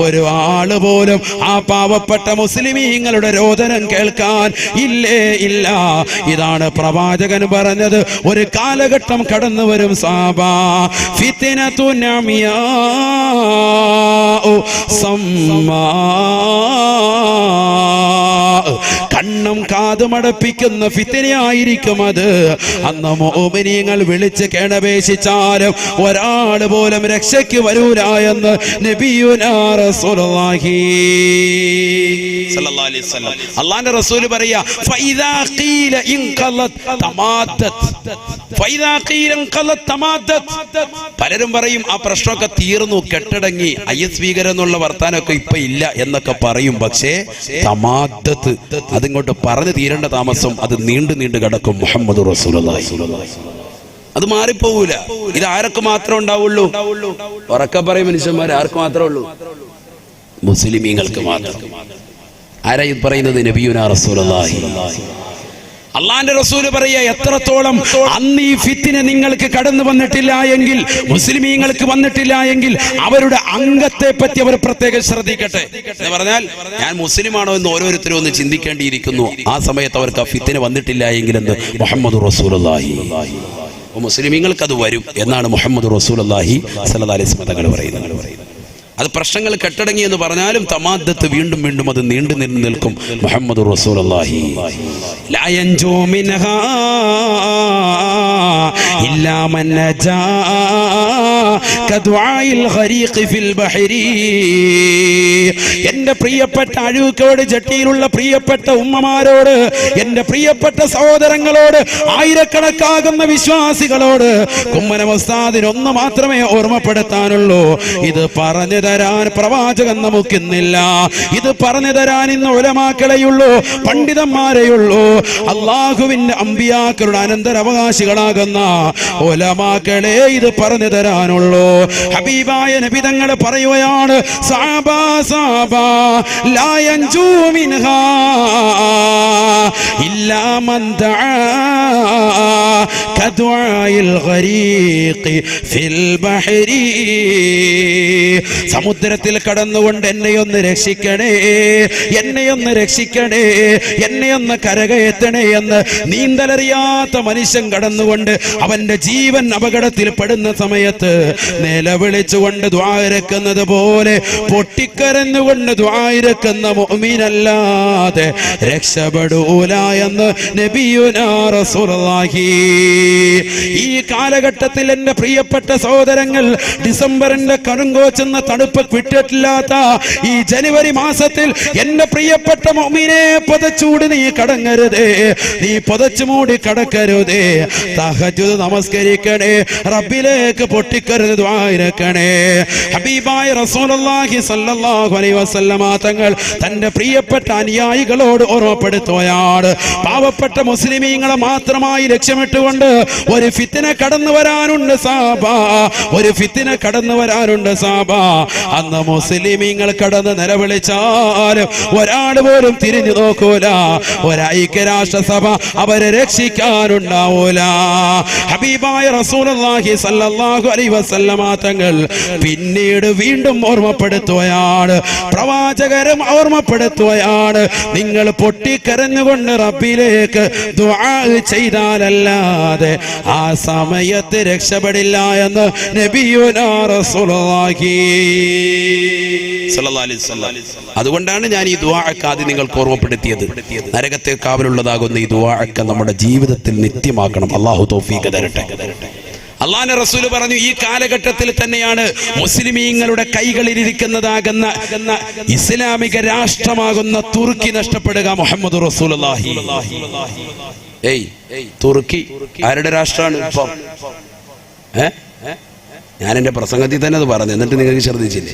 ഒരു ആള് പോലും ആ പാവപ്പെട്ട മുസ്ലിമീങ്ങളുടെ രോദനം കേൾക്കാൻ ഇല്ലേ ഇല്ല. ഇതാണ് പ്രവാചകൻ പറഞ്ഞത്. ഒരു കാലഘട്ടം കടന്നു വരും സാബാ, ഫിത്നതു നമിയാ സമ്മാ, കണ്ണും കാതും അടപ്പിക്കുന്ന ഫിത്നയായിരിക്കും അത്. അന്ന് മുഅ്മിനീങ്ങൾ വിളിച്ച് കേണപേക്ഷിച്ചാലും ഒരാൾ പോലും രക്ഷയ്ക്ക് വരൂല എന്ന് നബിയുനാ റസൂലുള്ളാഹി സ്വല്ലല്ലാഹു അലൈഹി വസല്ലം. അല്ലാഹുവിന്റെ റസൂൽ പറയാ, ഫൈദാ ഖീല ഇൻഖലത് തമാദത്, ഫൈദാ ഖീല ഇൻഖലത് തമാദത്. പലരും പറയും ആ പ്രശ്നമൊക്കെ തീർന്നു, കെട്ടടങ്ങി, IS ഭീകരം എന്നുള്ള വർത്താനമൊക്കെ ഇപ്പൊ ഇല്ല എന്നൊക്കെ പറയും. പക്ഷേ തമാദത്ത് അതിങ്ങോട്ട് പറഞ്ഞു തീരേണ്ട താമസം അത് നീണ്ടു നീണ്ടു കിടക്കും. മുഹമ്മദ് റസൂലുള്ളാഹി അത് മാറിപ്പോകൂല. ഇത് ആർക്ക് മാത്രമേ ഉണ്ടാവുള്ളൂ? ഉറക്കെ പറയും മനുഷ്യന്മാർ, ആർക്ക് മാത്രമേ ഉള്ളൂ? മുസ്ലിമീങ്ങൾക്ക് മാത്രം. ആരാ ഇത് പറയുന്നത്? നബിയുനാ റസൂലുള്ളാഹി. അള്ളാന്റെ റസൂല് പറയാ, എത്രത്തോളം അന്ന് ഈ ഫിത്ന നിങ്ങൾക്ക് കടന്നു വന്നിട്ടില്ല എങ്കിൽ, മുസ്ലിമീങ്ങൾക്ക് വന്നിട്ടില്ല എങ്കിൽ അവരുടെ അംഗത്തെ പറ്റി അവർ പ്രത്യേകം ശ്രദ്ധിക്കട്ടെ എന്ന് പറഞ്ഞാൽ, ഞാൻ മുസ്ലിമാണോ എന്ന് ഓരോരുത്തരും ഒന്ന് ചിന്തിക്കേണ്ടിയിരിക്കുന്നു. ആ സമയത്ത് അവർക്ക് ആ ഫിത്ന വന്നിട്ടില്ല എങ്കിൽ എന്ന് മുഹമ്മദ് റസൂലുള്ളാഹി. മുസ്ലിമീങ്ങൾക്ക് അത് വരും എന്നാണ് മുഹമ്മദ് റസൂലുള്ളാഹി സ്വല്ലല്ലാഹു അലൈഹി വസല്ലം തങ്ങൾ പറയുന്നത്. അത് പ്രശ്നങ്ങൾ കെട്ടടങ്ങി എന്ന് പറഞ്ഞാലും തമാദ്ദത്ത് വീണ്ടും വീണ്ടും അത് നീണ്ടു നിൽക്കും. മുഹമ്മദ് റസൂലുള്ളാഹി ലാ യൻജൂ മിൻഹാ ഇല്ലാ മൻ നജാ കദുആഇൽ ഖരീഖ് ഫിൽ ബഹരി. എൻ്റെ പ്രിയപ്പെട്ട അഴൂക്കോട് ജട്ടിയിലുള്ള പ്രിയപ്പെട്ട ഉമ്മമാരോട്, എൻ്റെ പ്രിയപ്പെട്ട സഹോദരങ്ങളോട്, ആയിരക്കണക്കാകുന്ന വിശ്വാസികളോട് കുമ്മനം ഉസ്താദിന് ഒന്ന് മാത്രമേ ഓർമ്മപ്പെടുത്താനുള്ളൂ. ഇത് പറഞ്ഞു തരാൻ പ്രവാചകൻ നമുക്കിന്നില്ല. ഇത് പറഞ്ഞു തരാൻ ഇന്ന് ഉലമാക്കളെയുള്ളൂ, പണ്ഡിതന്മാരെയുള്ളൂ. അള്ളാഹുവിന്റെ അമ്പിയാക്കളുടെ അനന്തരാവകാശികളാകുന്ന ഉലമാക്കളെ ഇത് പറഞ്ഞു തരാനുള്ളൂ. ഹബീബായ നബി തങ്ങൾ പറയുകയാണ്, സഹാബാ സഹാബാ ലാ യൻജൂ മിൻഹാ ഇല്ലാ മൻ ദആ കദുആഇൽ ഖരീഖ് ഫിൽ ബഹരി. സമുദ്രത്തിൽ കടന്നുകൊണ്ട് എന്നെയൊന്ന് രക്ഷിക്കണേ, എന്നെയൊന്ന് രക്ഷിക്കണേ, എന്നെയൊന്ന് കരകയറ്റണേ എന്ന് നീന്തലറിയാത്ത മനുഷ്യൻ കടന്നുകൊണ്ട് അവന്റെ ജീവൻ അപകടത്തിൽ പെടുന്ന സമയത്ത് നിലവിളിച്ചുകൊണ്ട് ദുആ ഇറക്കുന്നത് പോലെ പൊട്ടിക്കരഞ്ഞുകൊണ്ട് ദുആ ഇറക്കുന്ന മുഅ്മിനല്ലാതെ രക്ഷപ്പെടൂല എന്ന് നബിയുനാ റസൂലുള്ളാഹി. ഈ കാലഘട്ടത്തിൽ എൻ്റെ പ്രിയപ്പെട്ട സഹോദരങ്ങൾ, ഡിസംബറിന്റെ കടുങ്കോച്ചെന്ന തണുപ്പ് വിട്ടിട്ടില്ലാത്ത ഈ ജനുവരി മാസത്തിൽ എൻ്റെ പ്രിയപ്പെട്ട മുഅ്മിനെ പുതച്ചൂടി നീ കടങ്ങരുതേ, നീ പുതച്ചു മൂടി കടക്കരുതേ. തഹജ്ജുദ് നമസ്കരിക്കണേ, റബ്ബിലേക്ക് പൊട്ടിക്കരുത് ദുആ ഇറക്കണേ. ഹബീബായ റസൂലുള്ളാഹി സ്വല്ലല്ലാഹു അലൈഹി വസല്ലമ തങ്ങൾ തന്റെ പ്രിയപ്പെട്ട അനുയായികളോട് ഓർമ്മപ്പെടുത്തുകയാണ്, പാവപ്പെട്ട മുസ്ലിമീങ്ങളെ മാത്രമായി ലക്ഷ്യമിട്ടുകൊണ്ട് ഒരു ഫിത്ന കടന്നു വരാനുണ്ട് സാബാ, ഒരു ഫിത്ന കടന്നു വരാനുണ്ട് സാബാ. അന്ന് മുസ്ലിമീങ്ങൾ കടന്ന് നിലവിളിച്ചാലും ഒരാൾ പോലും തിരിഞ്ഞു നോക്കൂല, ഒരൈക്യരാഷ്ട്രസഭ അവരെ രക്ഷിക്കാനുണ്ടാവൂല. ഹബീബായ റസൂലുള്ളാഹി സ്വല്ലല്ലാഹു അലൈഹി വസല്ലമ തങ്ങൾ പിന്നീട് വീണ്ടും ഓർമ്മപ്പെടുത്തുകയാണ്, പ്രവാചകരും ഓർമ്മപ്പെടുത്തുകയാണ്, നിങ്ങൾ പൊട്ടിക്കരഞ്ഞുകൊണ്ട് റബ്ബിലേക്ക് ദുആ ചെയ്താലല്ലാതെ ആ സമയത്ത് രക്ഷപ്പെടില്ല എന്ന് നബിയുനാ റസൂലുള്ളാഹി സ്വല്ലല്ലാഹു അലൈഹി വസല്ലം. അതുകൊണ്ടാണ് ഞാൻ ഈ ദുആഅക്ക് ആദ്യം നിങ്ങൾക്ക് ഓർമ്മപ്പെടുത്തിയത്. നരകത്തെ കാവലുള്ളതാകുന്ന ഈ ദുആഅക്ക് നമ്മുടെ ജീവിതത്തിൽ നിത്യമാക്കണം. അല്ലാഹു തൗഫീഖ് തരട്ടെ. അള്ളാഹുവിന്റെ റസൂൽ പറഞ്ഞു ഈ കാലഘട്ടത്തിൽ തന്നെയാണ് മുസ്ലിമീങ്ങളുടെ കൈകളിലിരിക്കുന്നതാകുന്ന ഇസ്ലാമിക രാഷ്ട്രമാകുന്ന തുർക്കി നഷ്ടപ്പെടുക. മുഹമ്മദ് റസൂലുള്ളാഹി. തുർക്കി ആരുടെ രാഷ്ട്രമാണ് ഇപ്പം? ഞാൻ എന്റെ പ്രസംഗത്തിൽ തന്നെ അത് പറഞ്ഞു, എന്നിട്ട് നിങ്ങൾക്ക് ശ്രദ്ധിച്ചില്ലേ?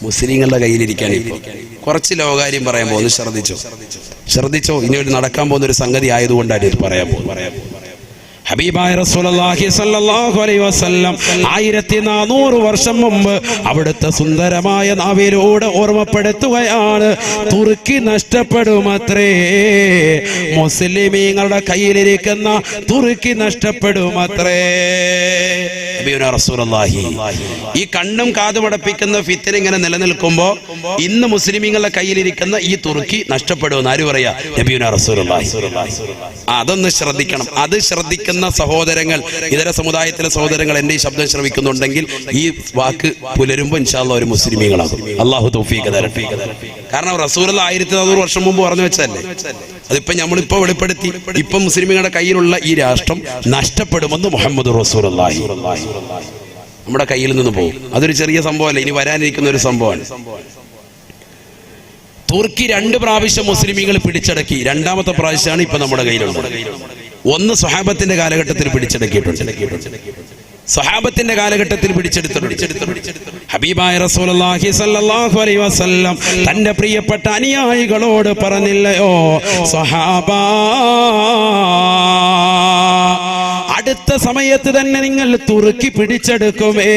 മുസ്ലിങ്ങളുടെ കയ്യിലിരിക്കാൻ ഇപ്പോൾ കുറച്ച് ലോകാര്യം പറയാൻ പോകുന്നു. ശ്രദ്ധിച്ചോ. ഇനി ഒരു നടക്കാൻ പോകുന്ന ഒരു സംഗതി ആയതുകൊണ്ടാണ് ഇത് പറയാൻ പോകുന്നത്. ഹബീബായ റസൂലുള്ളാഹി സ്വല്ലല്ലാഹു അലൈഹി വസല്ലം 1400 വർഷം മുമ്പ് അവിടുത്തെ സുന്ദരമായ നാവിലൂടെ ഓർമ്മപ്പെടുത്തുകയാണ്, തുർക്കി നഷ്ടപ്പെടുമത്രേ, മുസ്ലിമീങ്ങളുടെ കയ്യിലിരിക്കുന്ന തുർക്കി നഷ്ടപ്പെടുമത്രേ. റസൂലുള്ളാഹി ഈ കണ്ണും കാതുമടപ്പിക്കുന്ന ഫിത്ന ഇങ്ങനെ നിലനിൽക്കുമ്പോ ഇന്ന് മുസ്ലിമീങ്ങളുടെ കയ്യിലിരിക്കുന്ന ഈ തുർക്കി നഷ്ടപ്പെടുമെന്ന് ആര് പറയാ? നബിയുനാ റസൂലുള്ളാഹി. അതൊന്ന് ശ്രദ്ധിക്കണം. അത് ശ്രദ്ധിക്കുന്ന സഹോദരങ്ങൾ, ഇതര സമുദായത്തിലെ സഹോദരങ്ങൾ എന്റെ ഈ ശബ്ദം ശ്രവിക്കുന്നുണ്ടെങ്കിൽ ഈ വാക്ക് പുലരുമ്പോ ഇൻഷാ അല്ലാഹ് ഒരു മുസ്ലിമീങ്ങളാകും. അല്ലാഹു തൗഫീഖ് തരട്ടെ. കാരണം റസൂലുള്ളാഹി 1400 വർഷം മുമ്പ് പറഞ്ഞു വെച്ചല്ലേ, അതിപ്പോ നമ്മളിപ്പോ വെളിപ്പെടുത്തി. ഇപ്പൊ മുസ്ലിമീങ്ങളുടെ കയ്യിലുള്ള ഈ രാഷ്ട്രം നഷ്ടപ്പെടുമെന്ന് മുഹമ്മദ് റസൂലുള്ളാഹി നമ്മുടെ കയ്യിൽ നിന്ന് പോകും. അതൊരു ചെറിയ സംഭവമല്ല, ഇനി വരാനിരിക്കുന്ന ഒരു സംഭവമാണ്. തുർക്കി 2 പ്രാവശ്യം മുസ്ലിമീങ്ങൾ പിടിച്ചടക്കി. 2ാമത്തെ പ്രാവശ്യമാണ് ഇപ്പൊ നമ്മുടെ കയ്യിലുള്ളത്. ഒന്ന് സ്വഹാബത്തിന്റെ കാലഘട്ടത്തിൽ പിടിച്ചടക്കിയിട്ടുണ്ട്. സ്വഹാബത്തിന്റെ കാലഘട്ടത്തിൽ പിടിച്ചെടുത്തിട്ടുണ്ട്. ഹബീബായ റസൂലുള്ളാഹി സ്വല്ലല്ലാഹു അലൈഹി വസല്ലം തന്റെ പ്രിയപ്പെട്ട അനുയായികളോട് പറഞ്ഞില്ലയോ, സ്വഹാബാ അടുത്ത സമയത്ത് തന്നെ നിങ്ങൾ തുർക്കി പിടിച്ചെടുക്കുമേ,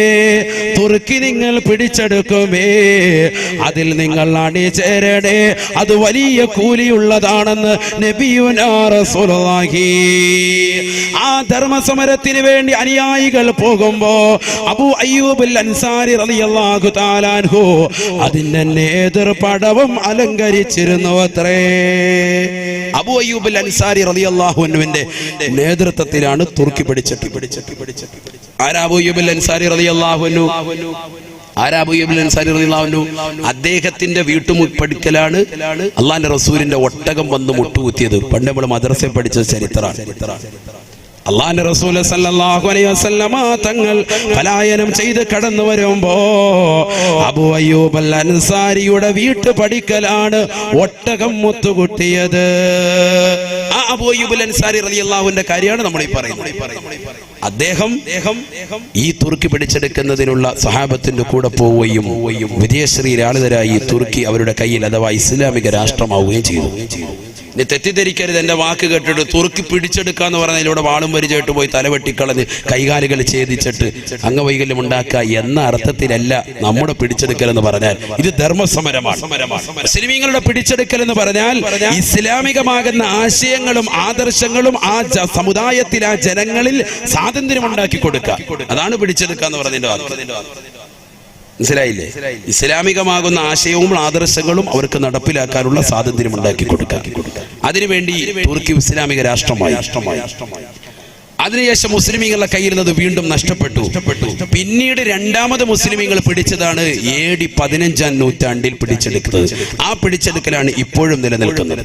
തുർക്കി നിങ്ങൾ പിടിച്ചെടുക്കുമേ, അതിൽ നിങ്ങൾ അണിചേരണേ, അത് വലിയ കൂലിയുള്ളതാണെന്ന് നബിയുനാ റസൂലുള്ളാഹി. ആ ധർമ്മസമരത്തിന് വേണ്ടി അനുയായികൾ പോകുമ്പോ അബൂ അയ്യൂബുൽ അൻസാരി റളിയല്ലാഹു തആല അൻഹു അതിന്റെ നേതൃപടവും അലങ്കരിച്ചിരുന്നു അത്രേ. അബൂ അയ്യൂബുൽ അൻസാരി റളിയല്ലാഹു അൻഹുവിന്റെ നേതൃത്വത്തിലാണ് തുർക്കി പിടിച്ചെട്ടി. ആരാ അബൂ അയ്യൂബുൽ അൻസാരി റളിയല്ലാഹു അൻഹു? അദ്ദേഹത്തിന്റെ വീട്ടുമുപ്പടിക്കലാണ് അള്ളാന്റെ റസൂലിന്റെ ഒട്ടകം വന്ന് മുട്ടുകുത്തിയത്. പണ്ട് നമ്മൾ മദ്രസയിൽ പഠിച്ച ചരിത്രമാണ്. അള്ളാന്റെ റസൂൽ സല്ലല്ലാഹു അലൈഹി വസല്ലമ തങ്ങൾ പലായനം ചെയ്ത് കടന്നു വരുമ്പോ അബൂ അയ്യൂബ് അൽ അൻസാരിയുടെ വീട്ടുപടിക്കലാണ് ഒട്ടകം മുത്തുകുത്തിയത്. ആ അബൂ അയ്യൂബ് അൽ അൻസാരി റളിയല്ലാഹുവിന്റെ കാര്യമാണ് നമ്മൾ ഈ പറയുന്നത്. അദ്ദേഹം ഈ തുർക്കി പിടിച്ചെടുക്കുന്നതിനുള്ള സഹാബത്തിന്റെ കൂടെ പോവുകയും വിജയശ്രീലാളിതരായി തുർക്കി അവരുടെ കയ്യിൽ അഥവാ ഇസ്ലാമിക രാഷ്ട്രമാവുകയും ചെയ്തു. നീ തെറ്റിദ്ധരിക്കരുത്, എന്റെ വാക്ക് കേട്ടിട്ട് തുർക്കി പിടിച്ചെടുക്കാന്ന് പറഞ്ഞതിലൂടെ വാളും വരിചേട്ട് പോയി തലവെട്ടിക്കളഞ്ഞ് കൈകാലുകൾ ഛേദിച്ചിട്ട് അംഗവൈകല്യം ഉണ്ടാക്കുക എന്ന അർത്ഥത്തിലല്ല നമ്മുടെ പിടിച്ചെടുക്കൽ എന്ന് പറഞ്ഞാൽ. ഇത് ധർമ്മസമരമാണ്. മുസ്ലിമീങ്ങളുടെ പിടിച്ചെടുക്കൽ എന്ന് പറഞ്ഞാൽ ഇസ്ലാമികമാകുന്ന ആശയങ്ങളും ആദർശങ്ങളും ആ സമുദായത്തിൽ, ആ ജനങ്ങളിൽ സ്വാതന്ത്ര്യം ഉണ്ടാക്കി കൊടുക്കുക. അതാണ് പിടിച്ചെടുക്കുക എന്ന് പറഞ്ഞതിന്റെ വാക്ക്. മനസ്സിലായില്ലേ? ഇസ്ലാമികമാകുന്ന ആശയവും ആദർശങ്ങളും അവർക്ക് നടപ്പിലാക്കാനുള്ള സ്വാതന്ത്ര്യം ഉണ്ടാക്കി കൊടുക്കുക. അതിനുവേണ്ടി തുർക്കി ഇസ്ലാമിക രാഷ്ട്രമായി. അതിനുശേഷം മുസ്ലിമീങ്ങളുടെ കയ്യിൽ നിന്ന് വീണ്ടും നഷ്ടപ്പെട്ടു. പിന്നീട് 2ാമത് മുസ്ലിമീങ്ങൾ പിടിച്ചതാണ് AD 15-ാം നൂറ്റാണ്ടിൽ പിടിച്ചെടുത്തത്. ആ പിടിച്ചെടുക്കലാണ് ഇപ്പോഴും നിലനിൽക്കുന്നത്.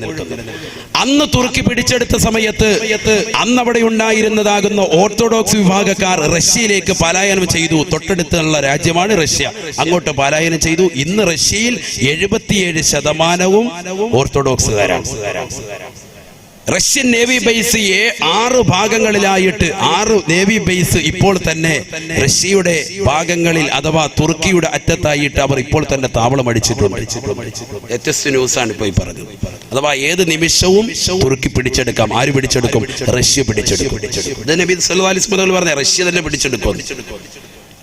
അന്ന് തുർക്കി പിടിച്ചെടുത്ത സമയത്ത് അന്ന് അവിടെ ഉണ്ടായിരുന്നതാകുന്ന ഓർത്തഡോക്സ് വിഭാഗക്കാർ റഷ്യയിലേക്ക് പലായനം ചെയ്തു. തൊട്ടടുത്തുള്ള രാജ്യമാണ് റഷ്യ. അങ്ങോട്ട് പലായനം ചെയ്തു. ഇന്ന് റഷ്യയിൽ 77% ഓർത്തഡോക്സുകാരാണ്. റഷ്യൻ നേവി ബേസ് 6 ഭാഗങ്ങളിലായിട്ട് 6 നേവി ബേസ് ഇപ്പോൾ തന്നെ റഷ്യയുടെ ഭാഗങ്ങളിൽ അഥവാ തുർക്കിയുടെ അറ്റത്തായിട്ട് അവർ ഇപ്പോൾ തന്നെ താവളം അടിച്ചിട്ടുണ്ട്. ലേറ്റസ്റ്റ് ന്യൂസാണ് ഇപ്പോൾ ഈ പറഞ്ഞത്. അഥവാ ഏത് നിമിഷവും തുർക്കി പിടിച്ചെടുക്കാം. ആര് പിടിച്ചെടുക്കും? റഷ്യ പിടിച്ചെടുക്കും. ഇത് നബി സല്ലല്ലാഹു അലൈഹി വസല്ലം പറഞ്ഞ റഷ്യ തന്നെ പിടിച്ചെടുക്കും.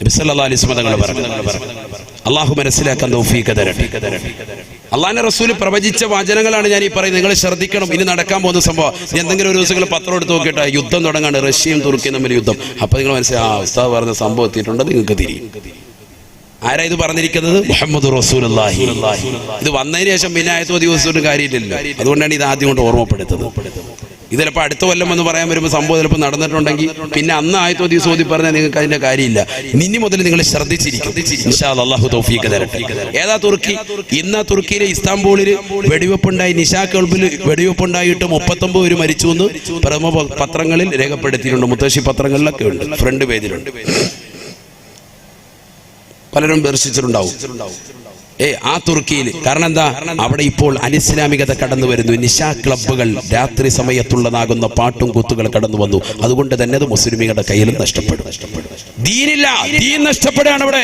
നബി സല്ലല്ലാഹു അലൈഹി വസല്ലം പറഞ്ഞു. അല്ലാഹു മനസ്സിലാക്കാൻ തൗഫീഖ് തരട്ടെ. അള്ളാന്റെ റസൂൽ പ്രവചിച്ച വചനങ്ങളാണ് ഞാൻ ഈ പറയുന്നത്. നിങ്ങൾ ശ്രദ്ധിക്കണം. ഇനി നടക്കാൻ പോകുന്ന സംഭവം. എന്തെങ്കിലും ഒരു ദിവസം പത്രം എടുത്ത് നോക്കിയിട്ട് യുദ്ധം തുടങ്ങാണ്, റഷ്യയും തുർക്കിയും തമ്മിൽ യുദ്ധം. അപ്പൊ നിങ്ങൾ മനസ്സിലായി ഉസ്താദ് പറഞ്ഞ സംഭവം എത്തിയിട്ടുണ്ട്, നിങ്ങൾക്ക് തിരിയും. ആരാ ഇത് പറഞ്ഞിരിക്കുന്നത്? മുഹമ്മദ് റസൂലുള്ളാഹി. ഇത് വന്നതിന് ശേഷം പിന്നെ ആയത്തോ ദിവസവും കാര്യമില്ലല്ലോ. അതുകൊണ്ടാണ് ഇത് ആദ്യം കൊണ്ട് ഓർമ്മപ്പെടുത്തുന്നത്. ഇത് ചിലപ്പോൾ അടുത്ത കൊല്ലം എന്ന് പറയാൻ വരുമ്പോൾ സംഭവം ചിലപ്പോൾ നടന്നിട്ടുണ്ടെങ്കിൽ പിന്നെ അന്ന് ആയത്തോതി സോതി പറഞ്ഞാൽ നിങ്ങൾക്ക് അതിന്റെ കാര്യമില്ല. ഇനി മുതൽ നിങ്ങൾ ശ്രദ്ധിച്ചിരിക്കും. ഇൻഷാ അല്ലാഹ് അല്ലാഹു തൗഫീഖ് തരട്ടെ. ഏതാ തുർക്കി? ഇന്ന് തുർക്കിയിലെ ഇസ്താംബൂളിൽ വെടിവെപ്പുണ്ടായി. നിശാ ക്ലബ്ബിൽ വെടിവെപ്പുണ്ടായിട്ട് 39 പേര് മരിച്ചു എന്ന് പ്രഥമ പത്രങ്ങളിൽ രേഖപ്പെടുത്തിയിട്ടുണ്ട്. മുത്തശ്ശി പത്രങ്ങളിലൊക്കെ ഉണ്ട്, ഫ്രണ്ട് പേജിലുണ്ട്. പലരും ദർശിച്ചിട്ടുണ്ടാവും. ആ തുർക്കിയിൽ. കാരണം എന്താ? അവിടെ ഇപ്പോൾ അനിസ്ലാമികത കടന്നു വരുന്നു. നിശാ ക്ലബ്ബുകൾ, രാത്രി സമയത്തുള്ളതാകുന്ന പാട്ടും കൂത്തുകൾ കടന്നു വന്നു. അതുകൊണ്ട് തന്നെ അത് മുസ്ലിമികളുടെ കയ്യിലും നഷ്ടപ്പെടും. ദീനില്ല, ദീൻ നഷ്ടപ്പെടുകയാണ് അവിടെ.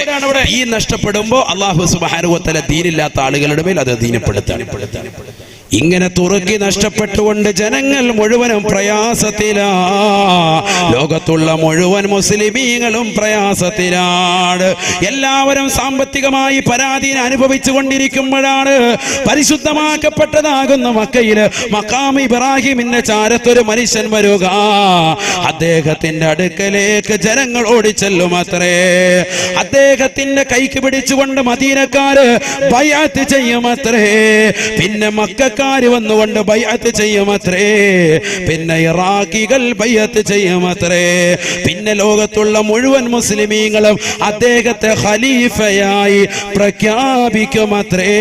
ദീൻ നഷ്ടപ്പെടുമ്പോ അല്ലാഹു സുബ്ഹാനഹു വ തആല ദീനില്ലാത്ത ആളുകളുടെ മേൽ അത് ദീനപ്പെടുത്താണ്. ഇങ്ങനെ തുറക്കി നഷ്ടപ്പെട്ടുകൊണ്ട് ജനങ്ങൾ മുഴുവനും പ്രയാസത്തിലാ. ലോകത്തുള്ള മുഴുവൻ മുസ്ലിമീങ്ങളും പ്രയാസത്തിലാണ്. എല്ലാവരും സാമ്പത്തികമായി പരാധീനം അനുഭവിച്ചു കൊണ്ടിരിക്കുമ്പോഴാണ് പരിശുദ്ധമാക്കപ്പെട്ടതാകുന്ന മക്കയില് മഖാം ഇബ്രാഹിമിന്റെ ചാരത്തൊരു മനുഷ്യൻ വരുക. അദ്ദേഹത്തിന്റെ അടുക്കലേക്ക് ജനങ്ങൾ ഓടിച്ചെല്ലും അത്രേ. അദ്ദേഹത്തിന്റെ കൈക്ക് പിടിച്ചുകൊണ്ട് മദീനക്കാര് ബൈഅത്ത് ചെയ്യുമത്രേ. പിന്നെ മക്ക വന്നുകൊണ്ട് ബൈഅത്ത് ചെയ്യുമത്രേ. പിന്നെ ഇറാഖികൾ ബൈഅത്ത് ചെയ്യുമത്രേ. പിന്നെ ലോകത്തുള്ള മുഴുവൻ മുസ്ലിമീങ്ങളും അദ്ദേഹത്തെ ഖലീഫയായി പ്രഖ്യാപിക്കുമത്രേ.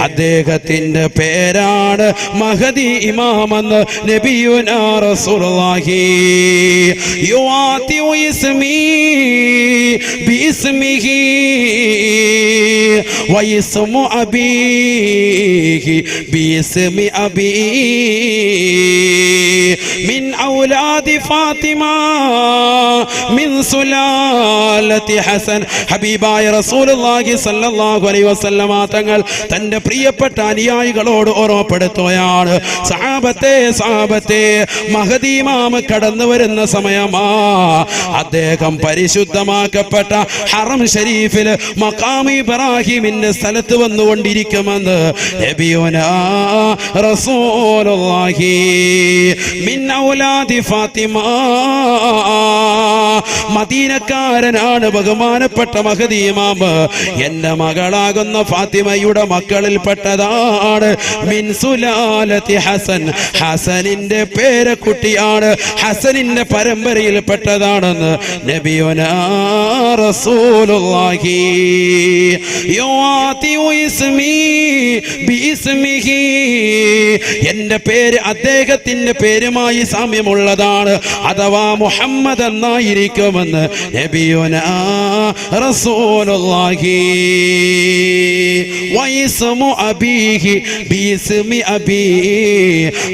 അദ്ദേഹത്തിന്റെ പേരാണ് മഹദി ഇമാമെന്ന് നബിയുനാ റസൂലുള്ളാഹി. യുആതിഉ ഇസ്മി ബിസ്മിഹി വയസ്മു അബീഹി باسم أبي من أولاد فاطمة من سلالة حسن. ഹബീബായ റസൂലുള്ളാഹി സ്വല്ലല്ലാഹു അലൈഹി വസല്ലമ തങ്ങൾ തന്റെ പ്രിയപ്പെട്ട അനുയായികളോട് ഓർമ്മപ്പെടുത്തുകയാണ്. സഹാബത്തെ മഹദി ഇമാം കടന്നു വരുന്ന സമയമാ. അദ്ദേഹം പരിശുദ്ധമാക്കപ്പെട്ട ഹറം ഷരീഫിൽ മഖാം ഇബ്രാഹിമിന്റെ സ്ഥലത്ത് വന്നുകൊണ്ടിരിക്കുമെന്ന് നബിയുനാ റസൂലുള്ളാഹി മിൻ ഔലാദി ഫാത്തിമ. മദീനക്കാരനാണ് ബഹുമാനപ്പെട്ട മഹദി ഇമാം. എന്റെ മകളാകുന്ന ഫാത്തിമയുടെ മക്കളിൽപ്പെട്ടതാണ്. മിൻ സുലാലത്തി ഹസൻ. ഹസനിന്റെ പേരക്കുട്ടിയാണ്, ഹസനിന്റെ പരമ്പരയിൽപ്പെട്ടതാണെന്ന് നബിയുനാ റസൂലുള്ളാഹി. യുആതിഉ ഇസ്മി ബിസ്മിഹി. എന്റെ പേര് അദ്ദേഹത്തിന്റെ പേരുമായി സാമ്യമുള്ളതാണ്, അഥവാ മുഹമ്മദ് എന്നായിരിക്കുമെന്ന് നബിയുനാ റസൂലുള്ളാഹി. വയസ്മു അബീഹി ബിസ്മി അബീ.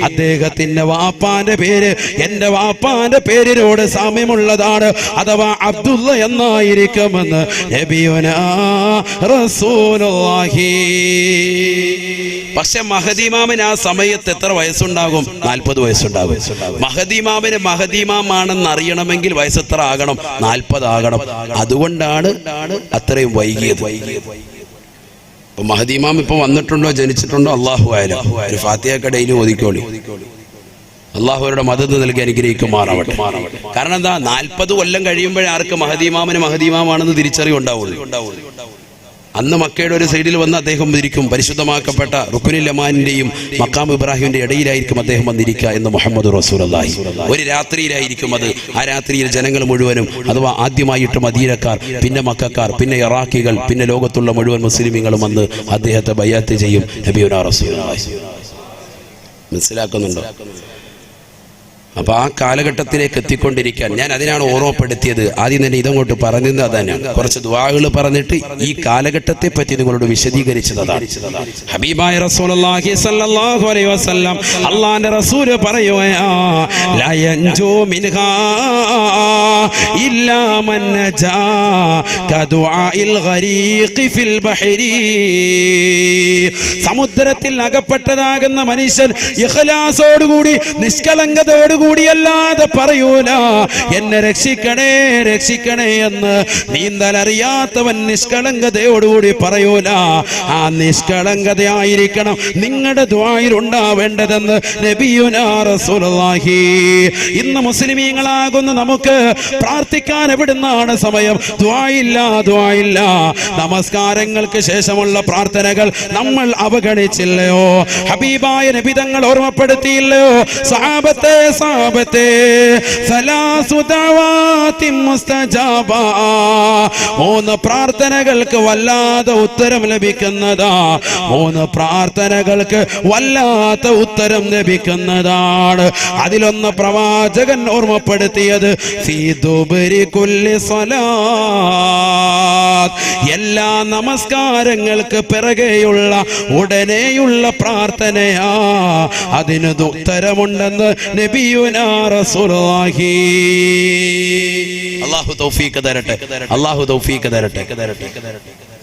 അദ്ദേഹത്തിന്റെ വാപ്പാന്റെ പേര് എന്റെ വാപ്പാന്റെ പേരിനോട് സാമ്യമുള്ളതാണ്, അഥവാ അബ്ദുള്ള എന്നായിരിക്കുമെന്ന് നബിയുനാ റസൂലുള്ളാഹി. പക്ഷെ മഹദി ഇമാമിന് ആ സമയത്ത് എത്ര വയസ്സുണ്ടാകും? 40 വയസ്സുണ്ടാകും. മഹദി ഇമാമിന് മഹദി ഇമാമാണെന്ന് അറിയണമെങ്കിൽ വയസ്സ് എത്ര ആകണം? 40 ആകണം. അതുകൊണ്ടാണ് അത്രയും വൈകിയത്. മഹദി ഇമാം ഇപ്പൊ വന്നിട്ടുണ്ടോ, ജനിച്ചിട്ടുണ്ടോ? അല്ലാഹു അഅലം. ഒരു ഫാത്തിഹയൊക്കെ ഡെയിലി ഓതിക്കോളി. അല്ലാഹു അവരുടെ മദദ് നൽകി അനുഗ്രഹിക്കുമാറാവട്ടെ. കാരണം എന്താ? 40 കൊല്ലം കഴിയുമ്പോഴേ ആർക്ക് മഹദി ഇമാമിന് മഹദി ഇമാമാണെന്ന് തിരിച്ചറിവുണ്ടാവുള്ളൂ. അന്ന് മക്കയുടെ ഒരു സൈഡിൽ വന്ന് അദ്ദേഹം ഇരിക്കും. പരിശുദ്ധമാക്കപ്പെട്ട റുക്നുൽ യമാനിന്റെയും മഖാം ഇബ്രാഹിമിന്റെ ഇടയിലായിരിക്കും അദ്ദേഹം വന്നിരിക്കുക എന്ന് മുഹമ്മദ് റസൂലുള്ളാഹി. ഒരു രാത്രിയിലായിരിക്കും അത്. ആ രാത്രിയിൽ ജനങ്ങൾ മുഴുവനും, അഥവാ ആദ്യമായിട്ട് മദീനക്കാർ, പിന്നെ മക്കക്കാർ, പിന്നെ ഇറാഖികൾ, പിന്നെ ലോകത്തുള്ള മുഴുവൻ മുസ്ലിമീങ്ങളും വന്ന് അദ്ദേഹത്തെ ബൈഅത്ത് ചെയ്യും. നബിയുനാ റസൂലുള്ളാഹി. മനസ്സിലാക്കുന്നുണ്ടോ? അപ്പൊ ആ കാലഘട്ടത്തിലേക്ക് എത്തിക്കൊണ്ടിരിക്കാൻ ഞാൻ അതിനാണ് ഓർമ്മപ്പെടുത്തിയത്. ആദ്യം തന്നെ ഇതങ്ങോട്ട് പറഞ്ഞത് അതന്നെയാണ്. കുറച്ച് ദുആകൾ പറഞ്ഞിട്ട് ഈ കാലഘട്ടത്തെ പറ്റി നിങ്ങളോട് വിശദീകരിച്ചതാണ്. ഹബീബായ റസൂലുള്ളാഹി സ്വല്ലല്ലാഹു അലൈഹി വസല്ലം അല്ലാഹുവിന്റെ റസൂൽ പറയുകയാ, ലാ യൻജു മിൻഹാ ഇല്ലാ മൻ നജാ കദുആഇൽ ഗരീഖി ഫിൽ ബഹരി. സമുദ്രത്തിൽ അകപ്പെട്ടതാകുന്ന മനുഷ്യൻ ഇഖ്ലാസോടുകൂടി, നിഷ്കളങ്കതയോടുകൂടി കൂടിയല്ലാതെ പറയൂല, എന്നെ രക്ഷിക്കണേ രക്ഷിക്കണേ എന്ന്. നീന്തലറിയാത്തവൻ നിഷ്കളങ്കതയോടുകൂടി പറയൂല. ആ നിഷ്കളങ്കതയായിരിക്കണം നിങ്ങളുടെ ദുആയിൽ ഉണ്ടാവേണ്ടതെന്ന് നബിയുനാ റസൂലുള്ളാഹി. ഇന്ന് മുസ്ലിമീങ്ങളാകുന്ന നമുക്ക് പ്രാർത്ഥിക്കാൻ എവിടുന്നാണ് സമയം? ദുആയില്ല. നമസ്കാരങ്ങൾക്ക് ശേഷമുള്ള പ്രാർത്ഥനകൾ നമ്മൾ അവഗണിച്ചില്ലയോ? ഹബീബായ നബി തങ്ങൾ ഓർമ്മപ്പെടുത്തിയില്ലയോ? സഹാബത്തെ സലാസു ദഅവാതിൻ മുസ്തജാബ, 3 പ്രാർത്ഥനകൾക്ക് വല്ലാതെ ഉത്തരം ലഭിക്കുന്നതാ. 3 പ്രാർത്ഥനകൾക്ക് വല്ലാത്ത ഉത്തരം ലഭിക്കുന്നതാണ്. അതിലൊന്ന് പ്രവാചകൻ ഓർമ്മപ്പെടുത്തിയത് ഫീ ദുബരി കുല്ലി സ്വലാത്ത്, എല്ലാ നമസ്കാരങ്ങൾക്ക് പിറകെയുള്ള ഉടനെയുള്ള പ്രാർത്ഥനയാ. അതിന് ഉത്തരമുണ്ടെന്ന് നബിയുനാ റസൂലുള്ളാഹി. അല്ലാഹു തൗഫീഖ് തരട്ടെ, അല്ലാഹു തൗഫീഖ് തരട്ടെ.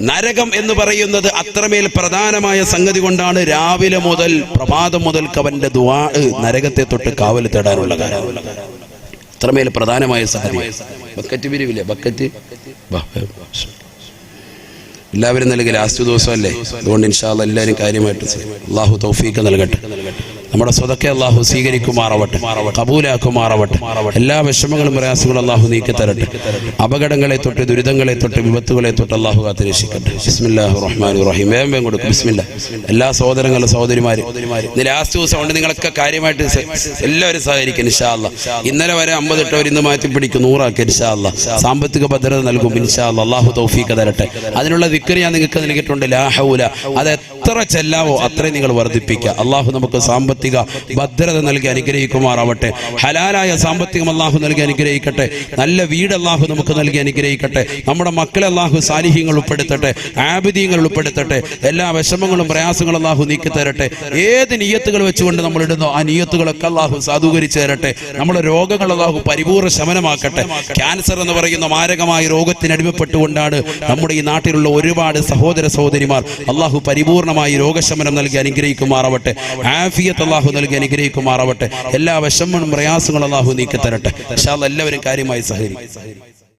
നരകം എന്ന് പറയുന്നത് അത്രമേൽ പ്രധാനമായ സംഗതി കൊണ്ടാണ് രാവിലെ മുതൽ പ്രഭാതം മുതൽക്ക് അവന്റെ ദുആ നരകത്തെ തൊട്ട് കാവൽ തേടാനുള്ള കാര്യം. അത്രമേൽ പ്രധാനമായ സംഗതി. ബക്കറ്റ് പിരിവില്ലേ? ബക്കറ്റ് എല്ലാവരും നൽകി ലാസ്റ്റ് ദിവസമല്ലേ, അതുകൊണ്ട് ഇൻഷാ അല്ലാഹ് എല്ലാവരും കാര്യമായിട്ട് അല്ലാഹു തൗഫീഖ് നൽകട്ടെ. നമ്മുടെ സ്വതക്ക അല്ലാഹു സ്വീകരിക്കുമാറാവട്ടെ, കബൂലാക്കുമാറാവട്ടെ. എല്ലാ വിഷമങ്ങളും പ്രയാസങ്ങളും അല്ലാഹു നീക്കി തരട്ടെ. അപകടങ്ങളെ തൊട്ട്, ദുരിതങ്ങളെ തൊട്ട്, വിപത്തുകളെ തൊട്ട് അല്ലാഹു കാത്തുരക്ഷിക്കട്ടെ. ബിസ്മില്ലാഹിർ റഹ്മാനിർ റഹീം. വേഗം കൊടുക്കും. ബിസ്മില്ലാഹ്. എല്ലാ സഹോദരങ്ങളും സഹോദരിമാരും ഇന്ന് ലാസ്റ്റ് ദിവസം കൊണ്ട് നിങ്ങളൊക്കെ കാര്യമായിട്ട് എല്ലാവരും സഹകരിക്കും ഇൻഷാ അല്ലാഹ്. ഇന്നലെ വരെ 50 ഇട്ടവർ ഇന്ന് മാറ്റി പിടിക്കും, 100 ആക്കി ഇൻഷാ അല്ലാഹ്. സാമ്പത്തിക ഭദ്രത നൽകും ഇൻഷാ അല്ലാഹ്. അല്ലാഹു തൗഫീഖ് തരട്ടെ. അതിനുള്ള ദിക്ർ ഞാൻ നിങ്ങൾക്ക് നൽകിയിട്ടുണ്ട്, ലാ ഹൗല. അത് എത്ര ചെല്ലാവോ അത്രയും നിങ്ങൾ വർദ്ധിപ്പിക്കുക. അല്ലാഹു നമുക്ക് സാമ്പത്തിക ഭദ്രത നൽകി അനുഗ്രഹിക്കുമാറാവട്ടെ. ഹലാലായ സാമ്പത്തികം അല്ലാഹു നൽകി അനുഗ്രഹിക്കട്ടെ. നല്ല വീട് അല്ലാഹു നമുക്ക് നൽകി അനുഗ്രഹിക്കട്ടെ. നമ്മുടെ മക്കളെ അല്ലാഹു സാലിഹ്യങ്ങൾ ഉൾപ്പെടുത്തട്ടെ, ആബിദീങ്ങൾ ഉൾപ്പെടുത്തട്ടെ. എല്ലാ വിഷമങ്ങളും പ്രയാസങ്ങളും അല്ലാഹു നീക്കി തരട്ടെ. ഏത് നിയ്യത്തുകൾ വെച്ചുകൊണ്ട് നമ്മൾ ഇടുന്നോ ആ നിയ്യത്തുകളൊക്കെ അല്ലാഹു സാധൂകരിച്ചു തരട്ടെ. നമ്മുടെ രോഗങ്ങൾ അല്ലാഹു പരിപൂർണ്ണ ശമനമാക്കട്ടെ. ക്യാൻസർ എന്ന് പറയുന്ന മാരകമായ രോഗത്തിന് അടിമപ്പെട്ടുകൊണ്ടാണ് നമ്മുടെ ഈ നാട്ടിലുള്ള ഒരുപാട് സഹോദര സഹോദരിമാർ. അല്ലാഹു പരിപൂർണമായി രോഗശമനം നൽകി അനുഗ്രഹിക്കുമാറാവട്ടെ. ആഫിയത്ത് അല്ലാഹു നൽകി അനുഗ്രഹിക്കുമാറാവട്ടെ. എല്ലാ വിഷമങ്ങളും പ്രയാസങ്ങളും അല്ലാഹു നീക്കി തരട്ടെ. ഇൻഷാ അല്ലാഹ് എല്ലാവരും കാര്യമായി സഹകരിക്കും.